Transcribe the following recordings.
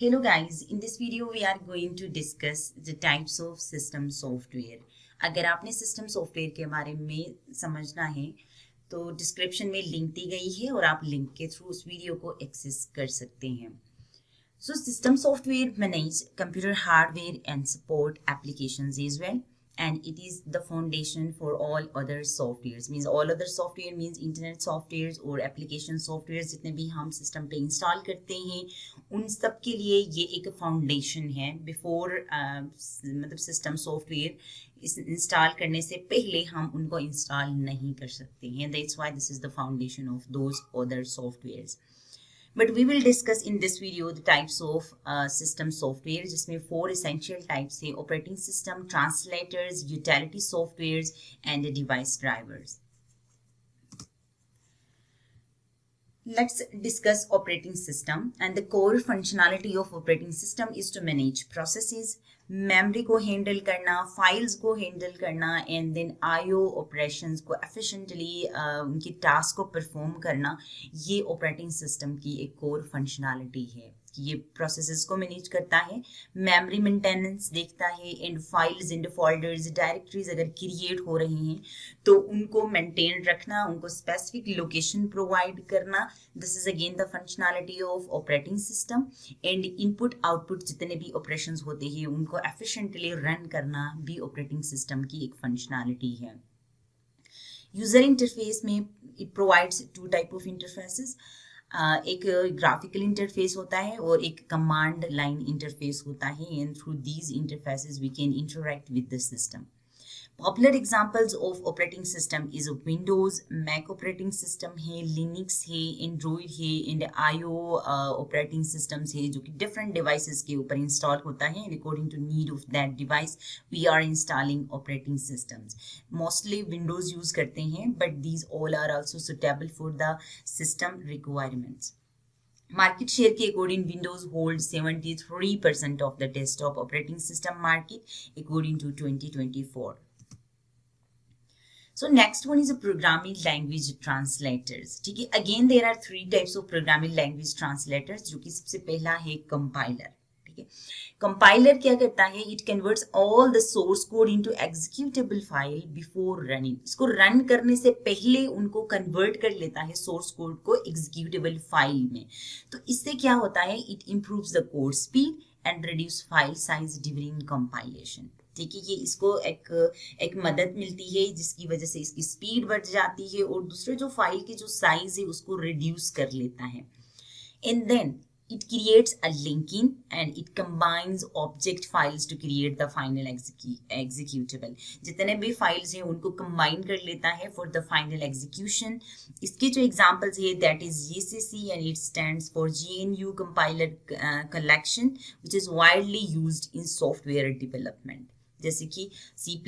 Hello guys, in this video we are going to discuss the types of system software. अगर आपने system software के बारे में समझना है तो डिस्क्रिप्शन में लिंक दी गई है और आप लिंक के थ्रू उस वीडियो को एक्सेस कर सकते हैं. So system software manage computer hardware and support applications as well. And it is the foundation for all other softwares. Means all other software means internet softwares और application softwares जितने भी हम system पे install करते हैं उन सब के लिए ये एक फाउंडेशन है. बिफोर मतलब सिस्टम सॉफ्टवेयर इंस्टॉल करने से पहले हम उनको इंस्टॉल नहीं कर सकते हैं. That's why this is the foundation of those other softwares. But we will discuss in this video the types of system software, जिसमें 4 essential types है: operating system, translators, utility softwares, and device drivers. Let's discuss operating system. And the core functionality of operating system is to manage processes, memory को handle करना, files को handle करना, and then IO operations को efficiently उनकी task को perform करना. ये operating system की एक core functionality है. ये प्रोसेसेस को मैनेज करता है, मेमोरी मेंटेनेंस देखता है, and files and folders directories अगर क्रिएट हो रहे हैं तो उनको मेंटेन रखना, उनको स्पेसिफिक लोकेशन प्रोवाइड करना. This is again the functionality of operating system. And input output जितने भी ऑपरेशंस होते हैं उनको एफिशिएंटली रन करना भी ऑपरेटिंग सिस्टम की एक फंक्शनैलिटी है. यूजर इंटरफेस में it provides 2 type of interfaces. एक ग्राफिकल इंटरफेस होता है और एक कमांड लाइन इंटरफेस होता है. And through these interfaces we can interact with the system. Popular examples of operating system is Windows, Mac operating system है, Linux है, Android है, एंड आईओ ऑपरेटिंग सिस्टम्स है जो कि डिफरेंट डिवाइसेस के ऊपर इंस्टॉल होता है. And according to need of that device we are installing operating systems. Mostly Windows use करते हैं but these all are also suitable for the system requirements. Market share के according Windows holds 73% of the desktop operating system market according to 2024. So next one is a programming language translators. ठीक है, again there are 3 types of programming language translators, जो कि सबसे पहला है compiler. ठीक है, compiler क्या करता है? It converts all the source code into executable file before running. इसको रन करने से पहले उनको कन्वर्ट कर लेता है सोर्स कोड को एग्जीक्यूटेबल फाइल में. तो इससे क्या होता है? It improves the code speed and reduce file size during compilation. ठीक है, ये इसको एक मदद मिलती है जिसकी वजह से इसकी स्पीड बढ़ जाती है और दूसरे जो फाइल की जो साइज है उसको रिड्यूस कर लेता है. And then it creates a linking and it combines object files to create the final executable. जितने भी फाइल्स हैं उनको कंबाइन कर लेता है for the final execution. इसके जो एग्जांपल्स है that is GCC and it stands for GNU Compiler Collection which is widely used in software development. जैसे कि C++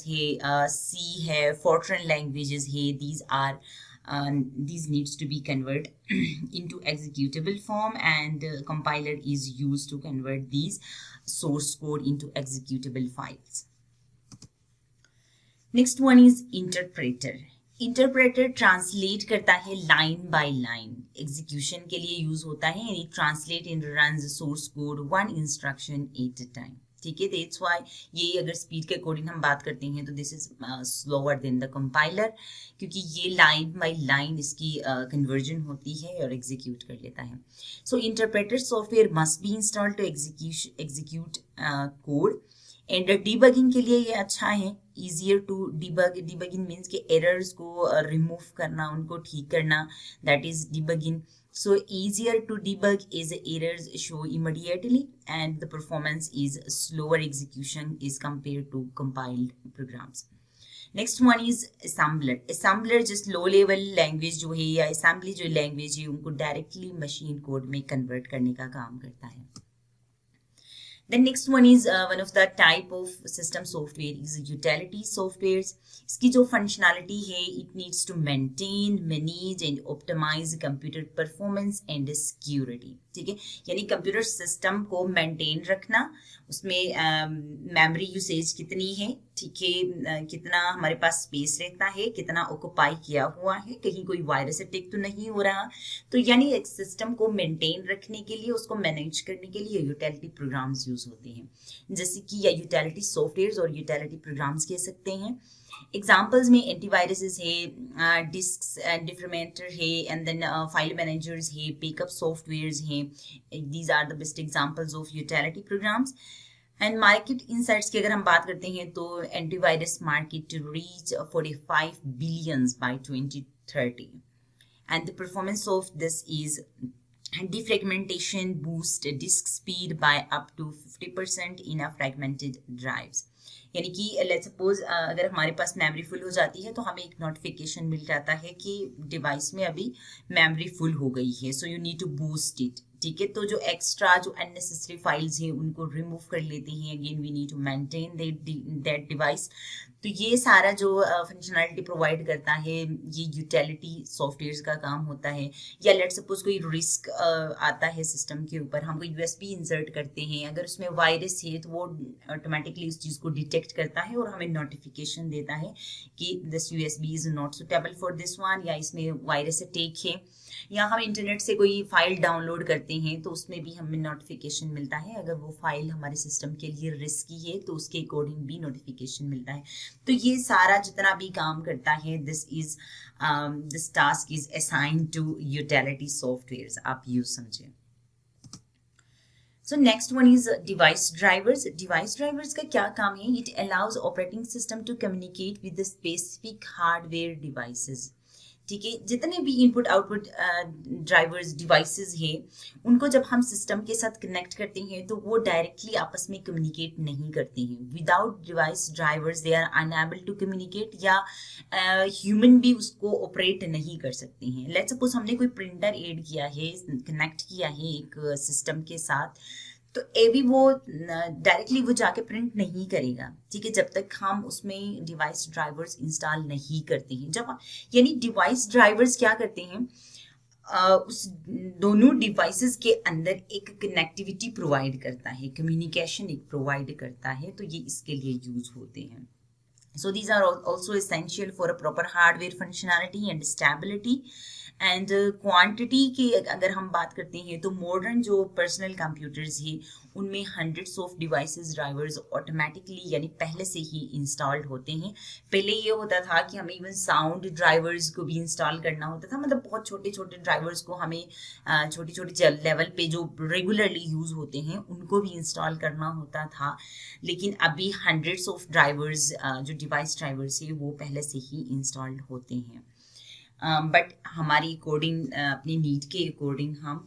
है, C है, Fortran languages है. These needs to be converted into executable form and compiler is used to convert these source code into executable files. Next one is interpreter. Interpreter translate करता है line by line. Execution के लिए use होता है and it translate and runs source code one instruction at a time. ठीक है, that's why ये अगर स्पीड के अकॉर्डिंग हम बात करते हैं तो this is slower than the compiler, क्योंकि ये लाइन बाय लाइन इसकी कन्वर्जन होती है और एग्जीक्यूट कर लेता है. So interpreter software must be installed to execute code. And debugging के लिए ये अच्छा है, easier to debug. Debugging means के एरर्स को रिमूव करना, उनको ठीक करना, that is debugging. So easier to debug is errors show immediately and the performance is slower execution is compared to compiled programs. Next one is assembler. Assembler just low level language जो है या assembly जो language है उनको directly machine code में convert करने का काम करता है. Then next one is one of the type of system software is utility softwares. इसकी जो functionality है it needs to maintain, manage and optimize computer performance and security. ठीक है, यानी कंप्यूटर सिस्टम को मेंटेन रखना, उसमें मेमोरी यूसेज कितनी है, ठीक है, कितना हमारे पास स्पेस रहता है, कितना ऑक्युपाई किया हुआ है, कहीं कोई वायरस अटैक तो नहीं हो रहा। तो यानी एक सिस्टम को मेंटेन रखने के लिए, उसको मैनेज करने के लिए यूटिलिटी प्रोग्राम्स यूज होते हैं, जैसे कि या यूटिलिटी सॉफ्टवेयर्स और यूटिलिटी प्रोग्राम्स कह सकते हैं। एग्जाम्पल्स में एंटीवायरसेस है, डिस्क डिफरेंटर है, एंड देन फाइल मैनेजर्स है, बैकअप सॉफ्टवेयर्स हैं। These are the best examples of utility programs. And market insights की अगर हम बात करते हैं तो antivirus market reach 45 billions by 2030 and the performance of this is defragmentation boost disk speed by up to 50% in a fragmented drives। यानी कि let's suppose अगर हमारे पास मेमोरी फुल हो जाती है तो हमें एक नोटिफिकेशन मिल जाता है कि डिवाइस में अभी मेमोरी फुल हो गई है, so you need to boost it. ठीक है, तो जो एक्स्ट्रा जो अननेसेसरी फाइल्स हैं उनको रिमूव कर लेते हैं। Again we need to maintain that device. तो ये सारा जो फंक्शनैलिटी प्रोवाइड करता है ये यूटिलिटी सॉफ्टवेयर्स का काम होता है। या लेट्स सपोज कोई रिस्क आता है सिस्टम के ऊपर, हम कोई यूएसबी इंसर्ट करते हैं, अगर उसमें वायरस है तो वो ऑटोमेटिकली उस चीज़ को डिटेक्ट करता है और हमें नोटिफिकेशन देता है कि this USB is not suitable for this one, या इसमें वायरस अटैक है। या हम इंटरनेट से कोई फाइल डाउनलोड करते हैं तो उसमें भी हमें नोटिफिकेशन मिलता है, अगर वो फाइल हमारे सिस्टम के लिए रिस्की है तो उसके अकॉर्डिंग भी नोटिफिकेशन मिलता है। तो ये सारा जितना भी काम करता है this task is assigned to utility softwares, आप यूज समझे। So next one is device drivers. Device drivers का क्या काम है? It allows operating system to communicate with the specific hardware devices. ठीक है, जितने भी इनपुट आउटपुट ड्राइवर्स डिवाइसेस हैं उनको जब हम सिस्टम के साथ कनेक्ट करते हैं तो वो डायरेक्टली आपस में कम्युनिकेट नहीं करते हैं। Without device drivers they are unable to communicate, या ह्यूमन भी उसको ऑपरेट नहीं कर सकते हैं। लेट्स सपोज हमने कोई प्रिंटर ऐड किया है, कनेक्ट किया है एक सिस्टम के साथ, तो अभी वो डायरेक्टली वो जाके प्रिंट नहीं करेगा। ठीक है, जब तक हम उसमें डिवाइस ड्राइवर्स इंस्टॉल नहीं करते हैं। जब यानी डिवाइस ड्राइवर्स क्या करते हैं, उस दोनों डिवाइसेस के अंदर एक कनेक्टिविटी प्रोवाइड करता है, कम्युनिकेशन एक प्रोवाइड करता है, तो ये इसके लिए यूज होते हैं। So these are also essential for a proper hardware functionality and stability। And quantity की अगर हम बात करते हैं तो मॉडर्न जो पर्सनल कंप्यूटर्स हैं उनमें hundreds of devices drivers automatically यानी पहले से ही इंस्टॉल्ड होते हैं। पहले ये होता था कि हमें इवन साउंड ड्राइवर्स को भी इंस्टॉल करना होता था, मतलब बहुत छोटे छोटे ड्राइवर्स को हमें छोटे छोटे लेवल पे जो रेगुलरली यूज होते हैं उनको भी इंस्टॉल करना होता था। लेकिन अभी हंड्रेड्स ऑफ ड्राइवर्स जो डिवाइस ड्राइवर्स है वो पहले से ही इंस्टॉल्ड होते हैं। बट हमारी अकॉर्डिंग अपनी नीड के अकॉर्डिंग हम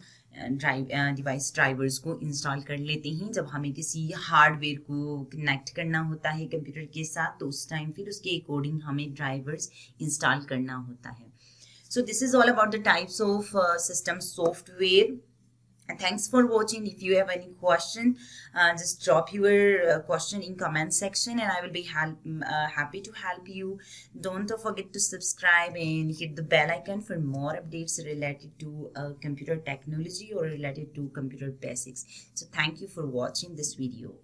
डिवाइस ड्राइवर्स को इंस्टॉल कर लेते हैं। जब हमें किसी हार्डवेयर को कनेक्ट करना होता है कंप्यूटर के साथ तो उस टाइम फिर उसके अकॉर्डिंग हमें ड्राइवर्स इंस्टॉल करना होता है। So this is all about the types of system software. And thanks for watching. If you have any question, just drop your question in comment section and I will be happy to help you. Don't forget to subscribe and hit the bell icon for more updates related to computer technology or related to computer basics. So thank you for watching this video.